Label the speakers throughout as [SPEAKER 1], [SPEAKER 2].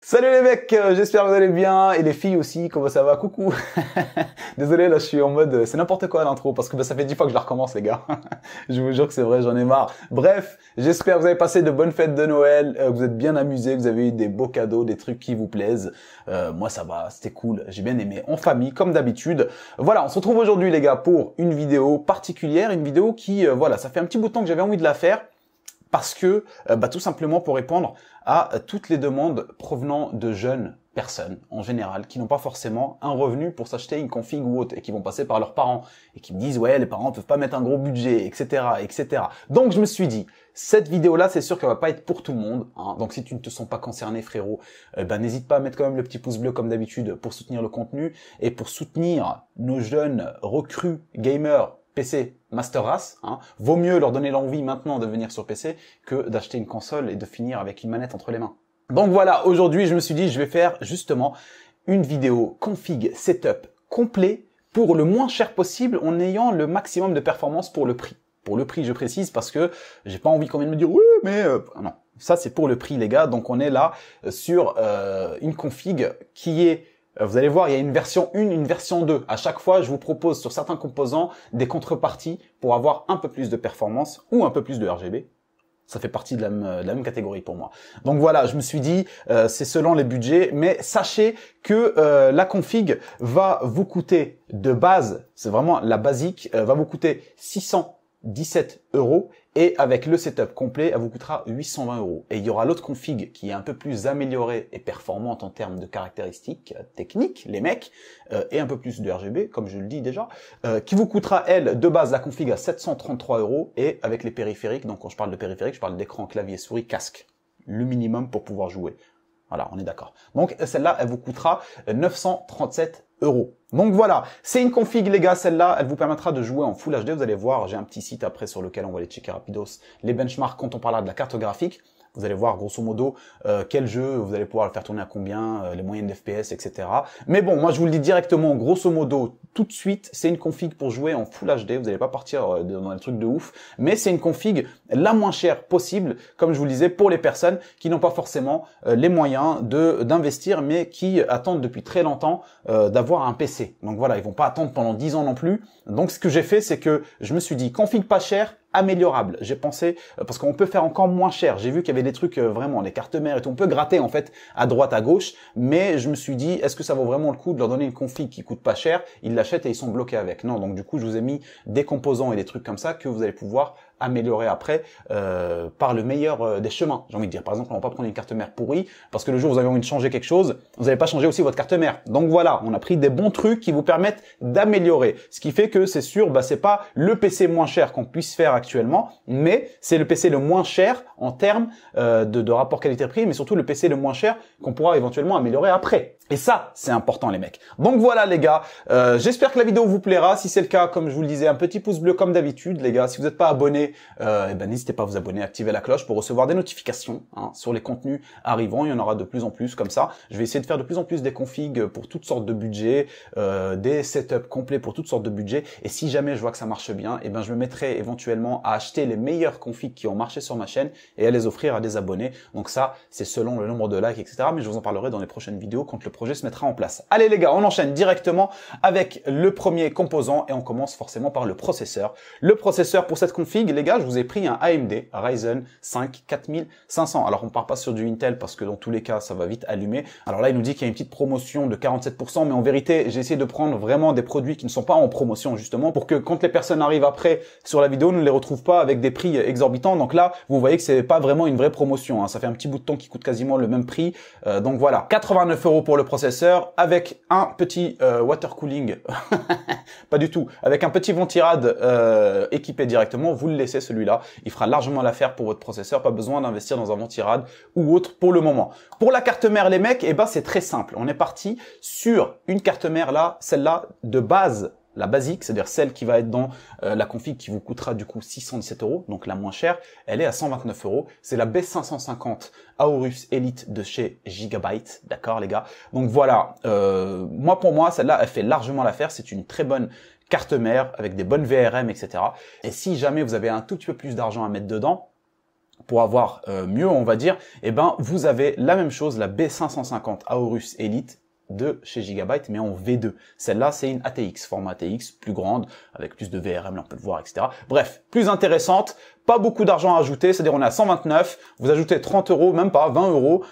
[SPEAKER 1] Salut les mecs, j'espère que vous allez bien, et les filles aussi, comment ça va? Coucou. Désolé, là je suis en mode, c'est n'importe quoi l'intro, parce que ça fait 10 fois que je la recommence les gars. Je vous jure que c'est vrai, j'en ai marre. Bref, j'espère que vous avez passé de bonnes fêtes de Noël, que vous êtes bien amusés, que vous avez eu des beaux cadeaux, des trucs qui vous plaisent. Moi ça va, c'était cool, j'ai bien aimé, en famille, comme d'habitude. Voilà, on se retrouve aujourd'hui les gars pour une vidéo particulière, une vidéo qui, voilà, ça fait un petit bout de temps que j'avais envie de la faire. Parce que, tout simplement pour répondre à toutes les demandes provenant de jeunes personnes, en général, qui n'ont pas forcément un revenu pour s'acheter une config ou autre, et qui vont passer par leurs parents, et qui me disent, ouais, les parents peuvent pas mettre un gros budget, etc., etc. Donc, je me suis dit, cette vidéo-là, c'est sûr qu'elle va pas être pour tout le monde, hein. Donc, si tu ne te sens pas concerné, frérot, n'hésite pas à mettre quand même le petit pouce bleu, comme d'habitude, pour soutenir le contenu, et pour soutenir nos jeunes recrues gamers, PC Master Race, hein. Vaut mieux leur donner l'envie maintenant de venir sur PC que d'acheter une console et de finir avec une manette entre les mains. Donc voilà, aujourd'hui je me suis dit je vais faire justement une vidéo config setup complet pour le moins cher possible en ayant le maximum de performance pour le prix. Pour le prix je précise parce que j'ai pas envie qu'on vienne me dire oui mais non, ça c'est pour le prix les gars. Donc on est là sur une config qui est, vous allez voir, il y a une version 1, une version 2. À chaque fois, je vous propose sur certains composants des contreparties pour avoir un peu plus de performance ou un peu plus de RGB. Ça fait partie de la même catégorie pour moi. Donc voilà, je me suis dit, c'est selon les budgets, mais sachez que la config va vous coûter de base, c'est vraiment la basique, va vous coûter 617 € et avec le setup complet, elle vous coûtera 820 €. Et il y aura l'autre config qui est un peu plus améliorée et performante en termes de caractéristiques techniques, les mecs, et un peu plus de RGB, comme je le dis déjà, qui vous coûtera, elle, de base, la config à 733 € et avec les périphériques, donc quand je parle de périphériques, je parle d'écran, clavier, souris, casque. Le minimum pour pouvoir jouer. Voilà, on est d'accord. Donc celle-là, elle vous coûtera 937 €. Donc voilà, c'est une config les gars, celle-là, elle vous permettra de jouer en Full HD. Vous allez voir, j'ai un petit site après sur lequel on va aller checker rapidos les benchmarks quand on parlera de la carte graphique. Vous allez voir grosso modo quel jeu, vous allez pouvoir le faire tourner à combien, les moyennes d'FPS, etc. Mais bon, moi je vous le dis directement, grosso modo, tout de suite, c'est une config pour jouer en Full HD. Vous n'allez pas partir dans des trucs de ouf, mais c'est une config la moins chère possible, comme je vous le disais, pour les personnes qui n'ont pas forcément les moyens d'investir, mais qui attendent depuis très longtemps d'avoir un PC. Donc voilà, ils vont pas attendre pendant 10 ans non plus. Donc ce que j'ai fait, c'est que je me suis dit, config pas cher, améliorable. J'ai pensé, parce qu'on peut faire encore moins cher. J'ai vu qu'il y avait des trucs vraiment, les cartes mères et tout. On peut gratter en fait à droite, à gauche. Mais je me suis dit, est-ce que ça vaut vraiment le coup de leur donner une config qui coûte pas cher? Ils l'achètent et ils sont bloqués avec. Non, donc du coup, je vous ai mis des composants et des trucs comme ça que vous allez pouvoir améliorer après par le meilleur des chemins. J'ai envie de dire, par exemple, on va pas prendre une carte mère pourrie parce que le jour où vous avez envie de changer quelque chose, vous n'allez pas changer aussi votre carte mère. Donc voilà, on a pris des bons trucs qui vous permettent d'améliorer. Ce qui fait que c'est sûr, c'est pas le PC moins cher qu'on puisse faire actuellement, mais c'est le PC le moins cher en termes de rapport qualité-prix, mais surtout le PC le moins cher qu'on pourra éventuellement améliorer après. Et ça, c'est important les mecs. Donc voilà les gars, j'espère que la vidéo vous plaira. Si c'est le cas, comme je vous le disais, un petit pouce bleu comme d'habitude les gars. Si vous n'êtes pas abonné, n'hésitez pas à vous abonner, activer la cloche pour recevoir des notifications sur les contenus arrivants. Il y en aura de plus en plus comme ça. Je vais essayer de faire de plus en plus des configs pour toutes sortes de budgets, des setups complets pour toutes sortes de budgets. Et si jamais je vois que ça marche bien, je me mettrai éventuellement à acheter les meilleurs configs qui ont marché sur ma chaîne et à les offrir à des abonnés. Donc ça, c'est selon le nombre de likes, etc. Mais je vous en parlerai dans les prochaines vidéos quand le projet se mettra en place. Allez les gars, on enchaîne directement avec le premier composant et on commence forcément par le processeur. Le processeur pour cette config, les gars, je vous ai pris un AMD Ryzen 5 4500. Alors on part pas sur du Intel parce que dans tous les cas, ça va vite allumer. Alors là, il nous dit qu'il y a une petite promotion de 47%, mais en vérité, j'ai essayé de prendre vraiment des produits qui ne sont pas en promotion justement pour que quand les personnes arrivent après sur la vidéo, ne les retrouvent pas avec des prix exorbitants. Donc là, vous voyez que c'est pas vraiment une vraie promotion. Ça fait un petit bout de temps qu'il coûte quasiment le même prix. Donc voilà, 89 € pour le processeur avec un petit water cooling, pas du tout, avec un petit ventirad équipé directement, vous le laissez celui-là, il fera largement l'affaire pour votre processeur, pas besoin d'investir dans un ventirad ou autre pour le moment. Pour la carte mère les mecs, c'est très simple, on est parti sur une carte mère là, celle-là de base, la basique, c'est-à-dire celle qui va être dans la config qui vous coûtera du coup 617 €, donc la moins chère, elle est à 129 €. C'est la B550 Aorus Elite de chez Gigabyte, d'accord les gars. Donc voilà, pour moi, celle-là, elle fait largement l'affaire. C'est une très bonne carte mère avec des bonnes VRM, etc. Et si jamais vous avez un tout petit peu plus d'argent à mettre dedans, pour avoir mieux, on va dire, eh ben vous avez la même chose, la B550 Aorus Elite de chez Gigabyte, mais en V2. Celle-là, c'est une ATX, format ATX, plus grande, avec plus de VRM, là, on peut le voir, etc. Bref, plus intéressante, pas beaucoup d'argent à ajouter, c'est-à-dire on est à 129, vous ajoutez 30 euros, même pas, 20 euros,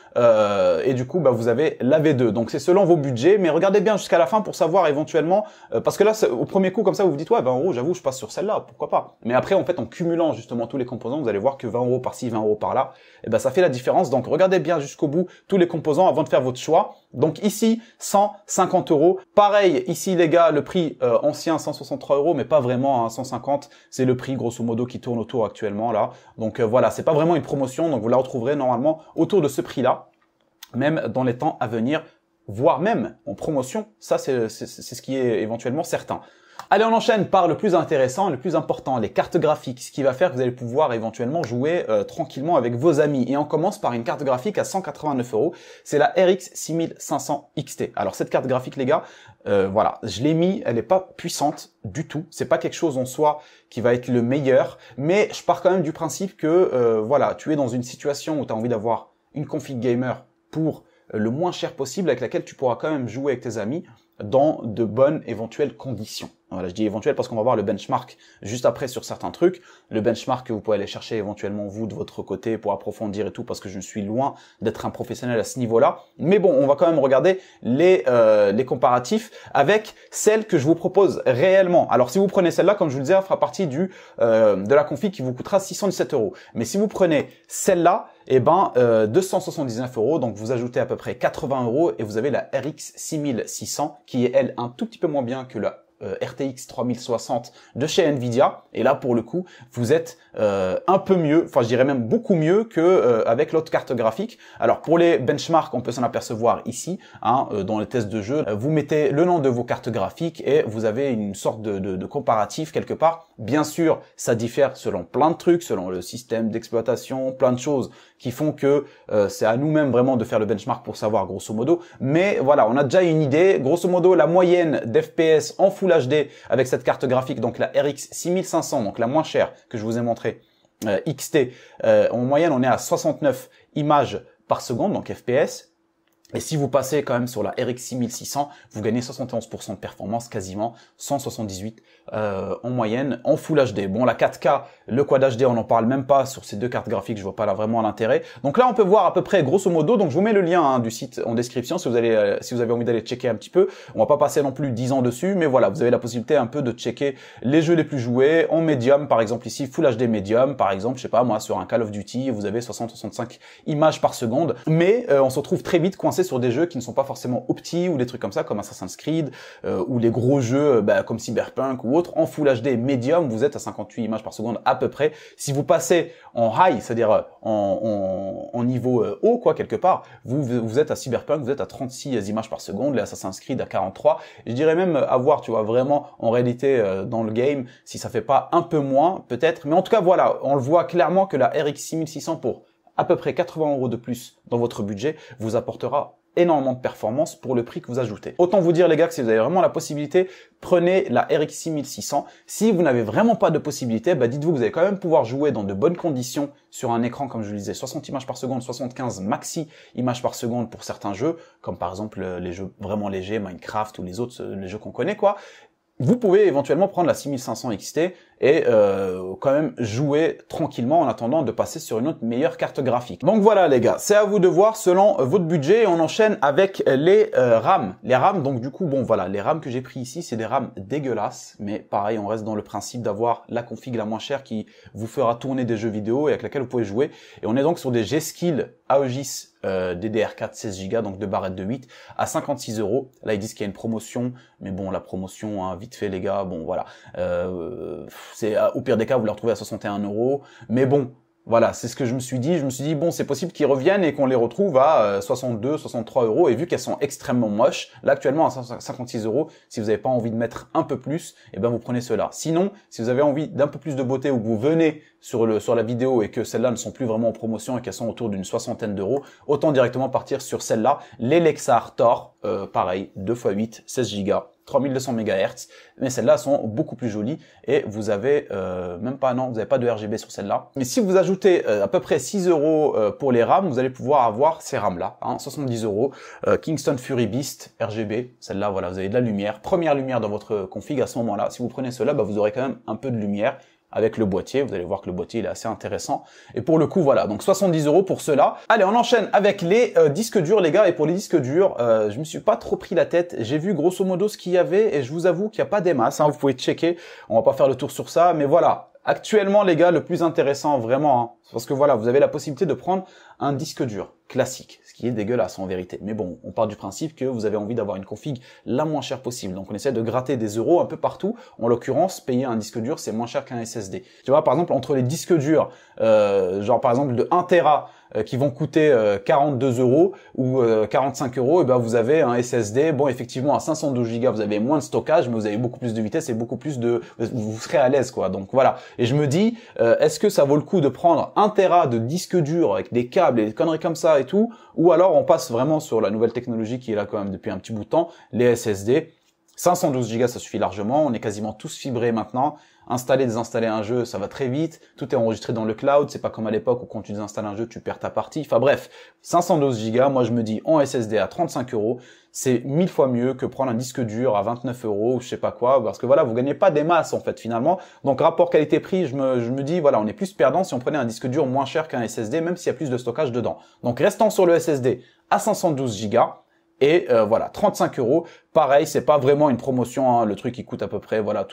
[SPEAKER 1] et du coup, bah, vous avez la V2. Donc c'est selon vos budgets, mais regardez bien jusqu'à la fin pour savoir éventuellement, parce que là, au premier coup, comme ça, vous vous dites, ouais, 20 euros, j'avoue, je passe sur celle-là, pourquoi pas. Mais après, en fait, en cumulant justement tous les composants, vous allez voir que 20 euros par-ci, 20 euros par-là, et ben ça fait la différence. Donc regardez bien jusqu'au bout tous les composants avant de faire votre choix. Donc ici, 150 euros. Pareil, ici les gars, le prix ancien 163 euros, mais pas vraiment, hein, 150. C'est le prix grosso modo qui tourne autour actuellement là. Donc voilà, c'est pas vraiment une promotion, donc vous la retrouverez normalement autour de ce prix-là, même dans les temps à venir, voire même en promotion. Ça, c'est ce qui est éventuellement certain. Allez, on enchaîne par le plus intéressant, le plus important, les cartes graphiques, ce qui va faire que vous allez pouvoir éventuellement jouer tranquillement avec vos amis. Et on commence par une carte graphique à 189 euros. C'est la RX 6500 XT. Alors cette carte graphique, les gars, voilà, je l'ai mis, elle n'est pas puissante du tout. C'est pas quelque chose en soi qui va être le meilleur, mais je pars quand même du principe que voilà, tu es dans une situation où tu as envie d'avoir une config gamer pour le moins cher possible, avec laquelle tu pourras quand même jouer avec tes amis dans de bonnes éventuelles conditions. Voilà, je dis éventuel parce qu'on va voir le benchmark juste après sur certains trucs. Le benchmark que vous pouvez aller chercher éventuellement vous de votre côté pour approfondir et tout, parce que je suis loin d'être un professionnel à ce niveau-là. Mais bon, on va quand même regarder les comparatifs avec celle que je vous propose réellement. Alors si vous prenez celle-là, comme je vous le disais, elle fera partie de la config qui vous coûtera 617 euros. Mais si vous prenez celle-là, eh ben 279 euros, donc vous ajoutez à peu près 80 euros et vous avez la RX 6600 qui est elle un tout petit peu moins bien que la RTX 3060 de chez Nvidia, et là pour le coup vous êtes un peu mieux, enfin je dirais même beaucoup mieux que avec l'autre carte graphique. Alors pour les benchmarks, on peut s'en apercevoir ici, hein, dans les tests de jeu, vous mettez le nom de vos cartes graphiques et vous avez une sorte de comparatif quelque part. Bien sûr, ça diffère selon plein de trucs, selon le système d'exploitation, plein de choses qui font que c'est à nous-mêmes vraiment de faire le benchmark pour savoir grosso modo. Mais voilà, on a déjà une idée. Grosso modo, la moyenne d'FPS en Full HD avec cette carte graphique, donc la RX 6500, donc la moins chère que je vous ai montré, XT, en moyenne on est à 69 images par seconde, donc FPS. Et si vous passez quand même sur la RX 6600, vous gagnez 71% de performance, quasiment 178 en moyenne en Full HD. Bon, la 4K, le Quad HD, on n'en parle même pas sur ces deux cartes graphiques, je vois pas là vraiment l'intérêt. Donc là, on peut voir à peu près grosso modo. Donc je vous mets le lien du site en description si vous avez envie d'aller checker un petit peu. On va pas passer non plus 10 ans dessus, mais voilà, vous avez la possibilité un peu de checker les jeux les plus joués en médium, par exemple ici Full HD médium, par exemple, je sais pas moi, sur un Call of Duty, vous avez 60-65 images par seconde, mais on se retrouve très vite coincé sur des jeux qui ne sont pas forcément opti ou des trucs comme ça, comme Assassin's Creed ou les gros jeux comme Cyberpunk ou autres. En Full HD médium, vous êtes à 58 images par seconde à peu près. Si vous passez en high, c'est-à-dire en niveau haut quoi quelque part, vous êtes à Cyberpunk, vous êtes à 36 images par seconde, les Assassin's Creed à 43. Je dirais même à voir, tu vois, vraiment en réalité dans le game, si ça fait pas un peu moins peut-être. Mais en tout cas voilà, on le voit clairement que la RX 6600 pour à peu près 80 euros de plus dans votre budget vous apportera énormément de performance pour le prix que vous ajoutez. Autant vous dire les gars que si vous avez vraiment la possibilité, prenez la RX 6600. Si vous n'avez vraiment pas de possibilité, bah dites-vous que vous allez quand même pouvoir jouer dans de bonnes conditions sur un écran, comme je le disais, 60 images par seconde, 75 maxi images par seconde pour certains jeux, comme par exemple les jeux vraiment légers, Minecraft ou les autres, les jeux qu'on connaît quoi. Vous pouvez éventuellement prendre la 6500 XT et quand même jouer tranquillement en attendant de passer sur une autre meilleure carte graphique. Donc voilà les gars, c'est à vous de voir selon votre budget. On enchaîne avec les RAM. Les RAM, donc du coup, bon voilà, les RAM que j'ai pris ici, c'est des RAM dégueulasses. Mais pareil, on reste dans le principe d'avoir la config la moins chère qui vous fera tourner des jeux vidéo et avec laquelle vous pouvez jouer. Et on est donc sur des G-Skill Aegis DDR4 16 Go, donc 2 barrettes de 8 à 56 euros. Là ils disent qu'il y a une promotion, mais bon la promotion hein, vite fait les gars, bon voilà, c'est au pire des cas vous les retrouvez à 61 euros, mais bon voilà, c'est ce que je me suis dit bon c'est possible qu'ils reviennent et qu'on les retrouve à 62, 63 euros, et vu qu'elles sont extrêmement moches, là actuellement à 56 euros, si vous n'avez pas envie de mettre un peu plus, et ben vous prenez cela. Sinon, si vous avez envie d'un peu plus de beauté ou que vous venez sur la vidéo et que celles-là ne sont plus vraiment en promotion et qu'elles sont autour d'une soixantaine d'euros, autant directement partir sur celle-là, les Lexar Thor, pareil, 2x8, 16 Go. 3200 MHz, mais celles-là sont beaucoup plus jolies et vous avez même pas, non, vous n'avez pas de RGB sur celle-là. Mais si vous ajoutez à peu près 6 € pour les RAM, vous allez pouvoir avoir ces RAM-là, 70 €, Kingston Fury Beast RGB, celle-là, voilà, vous avez de la lumière, première lumière dans votre config à ce moment-là. Si vous prenez cela, bah, vous aurez quand même un peu de lumière avec le boîtier. Vous allez voir que le boîtier il est assez intéressant. Et pour le coup, voilà, donc 70 € pour cela. Allez, on enchaîne avec les disques durs, les gars. Et pour les disques durs, je me suis pas trop pris la tête. J'ai vu grosso modo ce qu'il y avait et je vous avoue qu'il n'y a pas des masses. Vous pouvez checker. On va pas faire le tour sur ça, mais voilà. Actuellement, les gars, le plus intéressant vraiment, parce que voilà, vous avez la possibilité de prendre un disque dur classique, ce qui est dégueulasse en vérité. Mais bon, on part du principe que vous avez envie d'avoir une config la moins chère possible. Donc on essaie de gratter des euros un peu partout. En l'occurrence, payer un disque dur, c'est moins cher qu'un SSD. Tu vois, par exemple, entre les disques durs, genre par exemple de 1 Tera, qui vont coûter 42 € ou 45 €, et ben vous avez un SSD. Bon, effectivement, à 512 Go, vous avez moins de stockage, mais vous avez beaucoup plus de vitesse et beaucoup plus de, vous serez à l'aise, quoi. Donc voilà. Et je me dis, est-ce que ça vaut le coup de prendre 1 Tera de disque dur avec des câbles et des conneries comme ça et tout, ou alors on passe vraiment sur la nouvelle technologie qui est là quand même depuis un petit bout de temps, les SSD. 512 Go, ça suffit largement. On est quasiment tous fibrés maintenant. Installer, désinstaller un jeu, ça va très vite. Tout est enregistré dans le cloud. C'est pas comme à l'époque où quand tu désinstalles un jeu, tu perds ta partie. Enfin bref, 512 Go, moi je me dis en SSD à 35 €, c'est 1000 fois mieux que prendre un disque dur à 29 € ou je sais pas quoi, parce que voilà, vous gagnez pas des masses en fait finalement. Donc rapport qualité-prix, je me dis voilà, on est plus perdant si on prenait un disque dur moins cher qu'un SSD, même s'il y a plus de stockage dedans. Donc restons sur le SSD à 512 Go. Et voilà, 35 €. Pareil, c'est pas vraiment une promotion, hein, le truc qui coûte à peu près, voilà,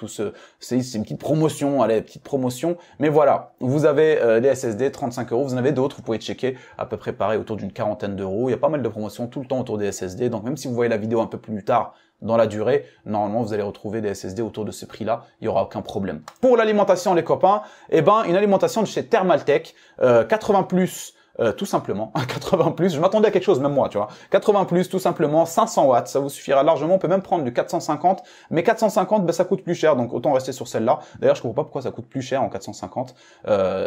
[SPEAKER 1] c'est une petite promotion, allez, petite promotion. Mais voilà, vous avez les SSD, 35 €. Vous en avez d'autres, vous pouvez checker à peu près pareil, autour d'une quarantaine d'euros. Il y a pas mal de promotions tout le temps autour des SSD. Donc même si vous voyez la vidéo un peu plus tard dans la durée, normalement vous allez retrouver des SSD autour de ce prix-là. Il y aura aucun problème. Pour l'alimentation, les copains, eh ben une alimentation de chez Thermaltake, 80+. Tout simplement, 80+, je m'attendais à quelque chose, même moi, tu vois. 80+, tout simplement, 500 watts, ça vous suffira largement. On peut même prendre du 450, mais 450, ben, ça coûte plus cher, donc autant rester sur celle-là. D'ailleurs, je comprends pas pourquoi ça coûte plus cher en 450.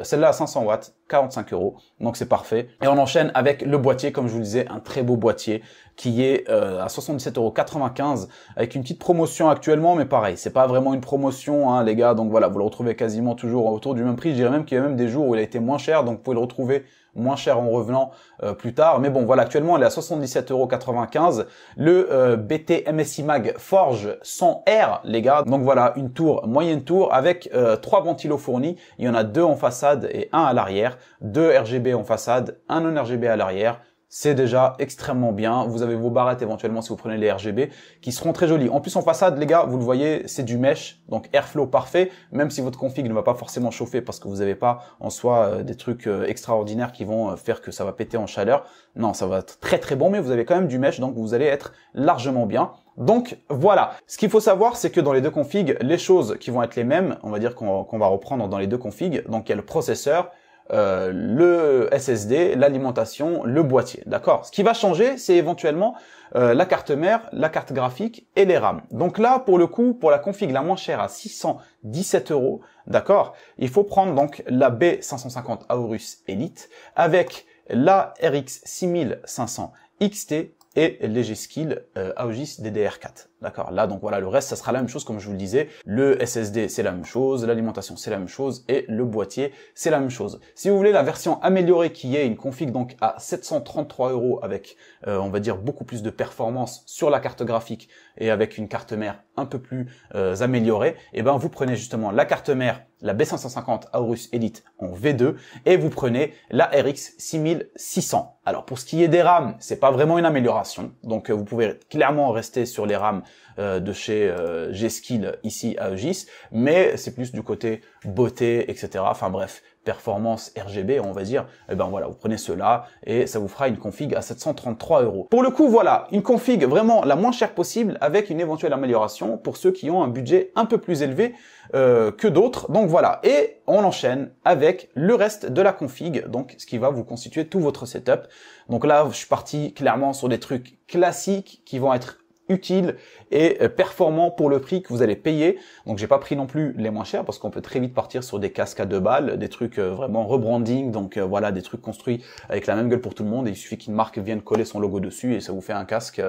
[SPEAKER 1] Celle-là à 500 watts, 45 €, donc c'est parfait. Et on enchaîne avec le boîtier, comme je vous le disais, un très beau boîtier qui est à 77,95 € avec une petite promotion actuellement, mais pareil, c'est pas vraiment une promotion, hein, les gars. Donc voilà, vous le retrouvez quasiment toujours autour du même prix. Je dirais même qu'il y a même des jours où il a été moins cher, donc vous pouvez le retrouver moins cher en revenant plus tard. Mais bon, voilà, actuellement, elle est à 77,95 €. Le BT MSI Mag Forge 100R, les gars. Donc voilà, une tour, moyenne tour, avec 3 ventilos fournis. Il y en a 2 en façade et 1 à l'arrière. 2 RGB en façade, 1 non RGB à l'arrière. C'est déjà extrêmement bien. Vous avez vos barrettes éventuellement si vous prenez les RGB qui seront très jolies. En plus en façade, les gars, vous le voyez, c'est du mesh, donc airflow parfait. Même si votre config ne va pas forcément chauffer parce que vous n'avez pas en soi des trucs extraordinaires qui vont faire que ça va péter en chaleur. Non, ça va être très très bon, mais vous avez quand même du mesh, donc vous allez être largement bien. Donc voilà, ce qu'il faut savoir, c'est que dans les deux configs, les choses qui vont être les mêmes, on va dire qu'on va reprendre dans les deux configs. Donc il y a le processeur, le SSD, l'alimentation, le boîtier, d'accord. Ce qui va changer, c'est éventuellement la carte mère, la carte graphique et les RAM. Donc là, pour le coup, pour la config la moins chère à 617 €, d'accord, il faut prendre donc la B550 Aorus Elite avec la RX 6500 XT et les G-Skill Aogis DDR4. D'accord. Là, donc voilà, le reste, ça sera la même chose, comme je vous le disais. Le SSD, c'est la même chose. L'alimentation, c'est la même chose. Et le boîtier, c'est la même chose. Si vous voulez la version améliorée qui est une config donc à 733 € avec, on va dire, beaucoup plus de performance sur la carte graphique et avec une carte mère un peu plus améliorée, et ben vous prenez justement la carte mère, la B550 Aorus Elite en V2 et vous prenez la RX 6600. Alors pour ce qui est des RAM, c'est pas vraiment une amélioration. Donc vous pouvez clairement rester sur les RAM de chez G-Skill ici à Aogis, mais c'est plus du côté beauté, etc. Enfin bref, performance RGB, on va dire. Et ben voilà, vous prenez cela et ça vous fera une config à 733 €. Pour le coup, voilà, une config vraiment la moins chère possible avec une éventuelle amélioration pour ceux qui ont un budget un peu plus élevé que d'autres. Donc voilà, et on enchaîne avec le reste de la config, donc ce qui va vous constituer tout votre setup. Donc là, je suis parti clairement sur des trucs classiques qui vont être utile et performant pour le prix que vous allez payer. Donc j'ai pas pris non plus les moins chers parce qu'on peut très vite partir sur des casques à 2 balles, des trucs vraiment rebranding, donc voilà, des trucs construits avec la même gueule pour tout le monde et il suffit qu'une marque vienne coller son logo dessus et ça vous fait un casque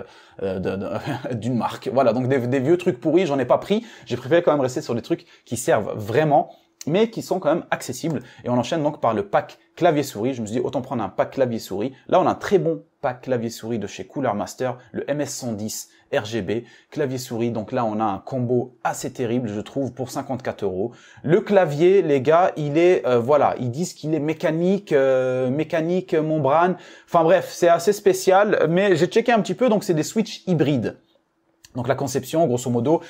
[SPEAKER 1] d'une marque. Voilà, donc des vieux trucs pourris, j'en ai pas pris. J'ai préféré quand même rester sur des trucs qui servent vraiment, mais qui sont quand même accessibles. Et on enchaîne donc par le pack clavier-souris. Je me suis dit, autant prendre un pack clavier-souris. Là, on a un très bon pack clavier-souris de chez Cooler Master, le MS110 RGB clavier-souris. Donc là, on a un combo assez terrible, je trouve, pour 54 €. Le clavier, les gars, il est, voilà, ils disent qu'il est mécanique membrane. Enfin bref, c'est assez spécial, mais j'ai checké un petit peu, donc c'est des switches hybrides. Donc la conception, grosso modo,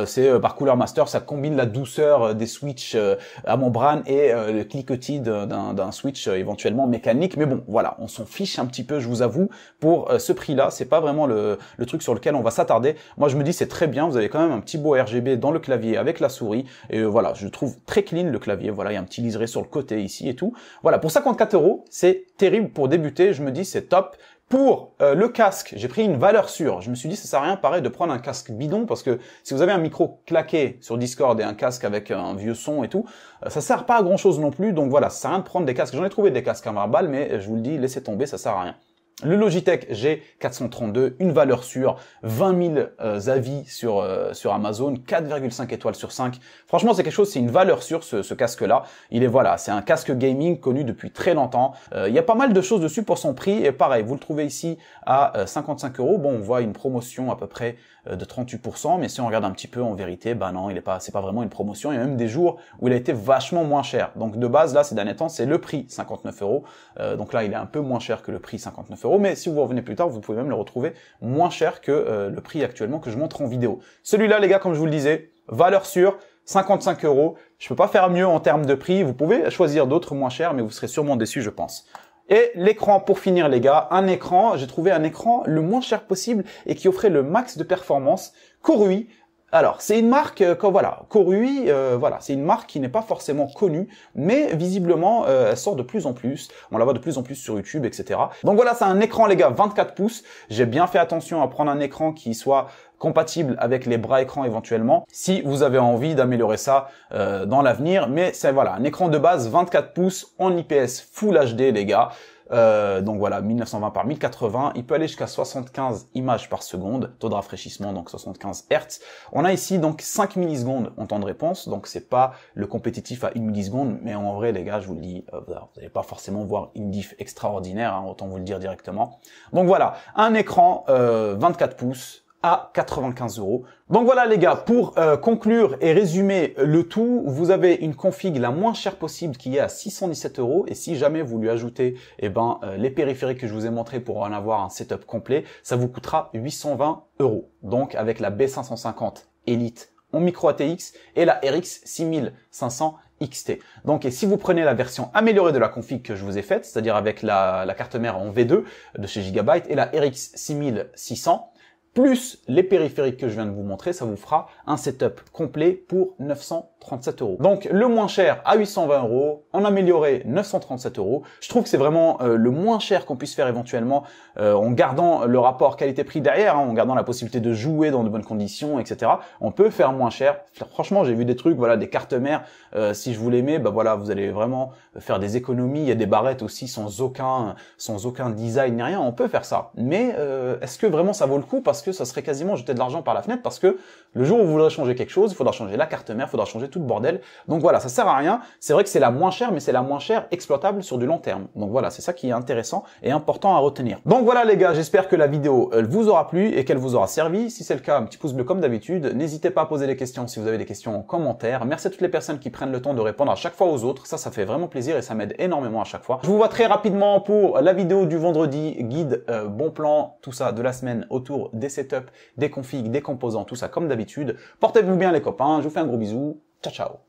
[SPEAKER 1] c'est par Cooler Master, ça combine la douceur des switches à membrane et le cliquetis d'un switch éventuellement mécanique. Mais bon, voilà, on s'en fiche un petit peu, je vous avoue. Pour ce prix-là, c'est pas vraiment le truc sur lequel on va s'attarder. Moi, je me dis c'est très bien, vous avez quand même un petit beau RGB dans le clavier avec la souris. Et voilà, je trouve très clean le clavier. Voilà, il y a un petit liseré sur le côté ici et tout. Voilà, pour 54 €, c'est terrible pour débuter. Je me dis c'est top. Pour le casque, j'ai pris une valeur sûre. Je me suis dit, ça sert à rien, pareil, de prendre un casque bidon parce que si vous avez un micro claqué sur Discord et un casque avec un vieux son et tout, ça sert pas à grand chose non plus. Donc voilà, ça sert à rien de prendre des casques. J'en ai trouvé des casques à 20 balles, mais je vous le dis, laissez tomber, ça sert à rien. Le Logitech G432, une valeur sûre, 20 000 avis sur Amazon, 4,5 étoiles sur 5. Franchement, c'est quelque chose, c'est une valeur sûre ce casque-là. Il est voilà, c'est un casque gaming connu depuis très longtemps. Il y a pas mal de choses dessus pour son prix et pareil, vous le trouvez ici à 55 €. Bon, on voit une promotion à peu près de 38%, mais si on regarde un petit peu en vérité, bah non, c'est pas vraiment une promotion. Il y a même des jours où il a été vachement moins cher. Donc de base là, ces derniers temps, c'est le prix 59 €. Donc là, il est un peu moins cher que le prix 59 €. Mais si vous revenez plus tard, vous pouvez même le retrouver moins cher que le prix actuellement que je montre en vidéo. Celui-là, les gars, comme je vous le disais, valeur sûre, 55 €. Je peux pas faire mieux en termes de prix. Vous pouvez choisir d'autres moins chers, mais vous serez sûrement déçus, je pense. Et l'écran, pour finir les gars, un écran, j'ai trouvé un écran le moins cher possible et qui offrait le max de performance, Korui. Alors, c'est une marque, Korui, voilà, c'est une marque qui n'est pas forcément connue, mais visiblement, elle sort de plus en plus. On la voit de plus en plus sur YouTube, etc. Donc voilà, c'est un écran, les gars, 24 pouces. J'ai bien fait attention à prendre un écran qui soit compatible avec les bras écrans éventuellement, si vous avez envie d'améliorer ça dans l'avenir. Mais c'est voilà, un écran de base 24 pouces en IPS Full HD, les gars. Donc voilà, 1920 par 1080, il peut aller jusqu'à 75 images par seconde, taux de rafraîchissement donc 75 Hz. On a ici donc 5 millisecondes en temps de réponse, donc c'est pas le compétitif à 1 milliseconde, mais en vrai les gars, je vous le dis, vous n'allez pas forcément voir une diff extraordinaire, hein, autant vous le dire directement. Donc voilà, un écran 24 pouces à 95 €. Donc voilà les gars, pour conclure et résumer le tout, vous avez une config la moins chère possible qui est à 617 € et si jamais vous lui ajoutez les périphériques que je vous ai montrés pour en avoir un setup complet, ça vous coûtera 820 €. Donc avec la B550 Elite en micro ATX et la RX 6500 XT. Donc, et si vous prenez la version améliorée de la config que je vous ai faite, c'est-à-dire avec la carte mère en V2 de chez Gigabyte et la RX 6600, plus les périphériques que je viens de vous montrer, ça vous fera un setup complet pour 937 €. Donc le moins cher à 820 €, en amélioré 937 €. Je trouve que c'est vraiment le moins cher qu'on puisse faire éventuellement en gardant le rapport qualité-prix derrière, hein, en gardant la possibilité de jouer dans de bonnes conditions, etc. On peut faire moins cher. Franchement, j'ai vu des trucs, voilà, des cartes mères. Si je vous les mets, bah voilà, vous allez vraiment faire des économies. Il y a des barrettes aussi sans aucun design ni rien. On peut faire ça. Mais est-ce que vraiment ça vaut le coup? Parce que ça serait quasiment jeter de l'argent par la fenêtre parce que le jour où vous voudrez changer quelque chose, il faudra changer la carte mère, il faudra changer tout le bordel. Donc voilà, ça sert à rien. C'est vrai que c'est la moins chère, mais c'est la moins chère exploitable sur du long terme. Donc voilà, c'est ça qui est intéressant et important à retenir. Donc voilà les gars, j'espère que la vidéo vous aura plu et qu'elle vous aura servi. Si c'est le cas, un petit pouce bleu comme d'habitude. N'hésitez pas à poser des questions si vous avez des questions en commentaire. Merci à toutes les personnes qui prennent le temps de répondre à chaque fois aux autres. Ça fait vraiment plaisir et ça m'aide énormément à chaque fois. Je vous vois très rapidement pour la vidéo du vendredi, guide, bon plan, tout ça de la semaine autour des setups, des configs, des composants, tout ça comme d'habitude. Portez-vous bien les copains, je vous fais un gros bisou. Ciao ciao.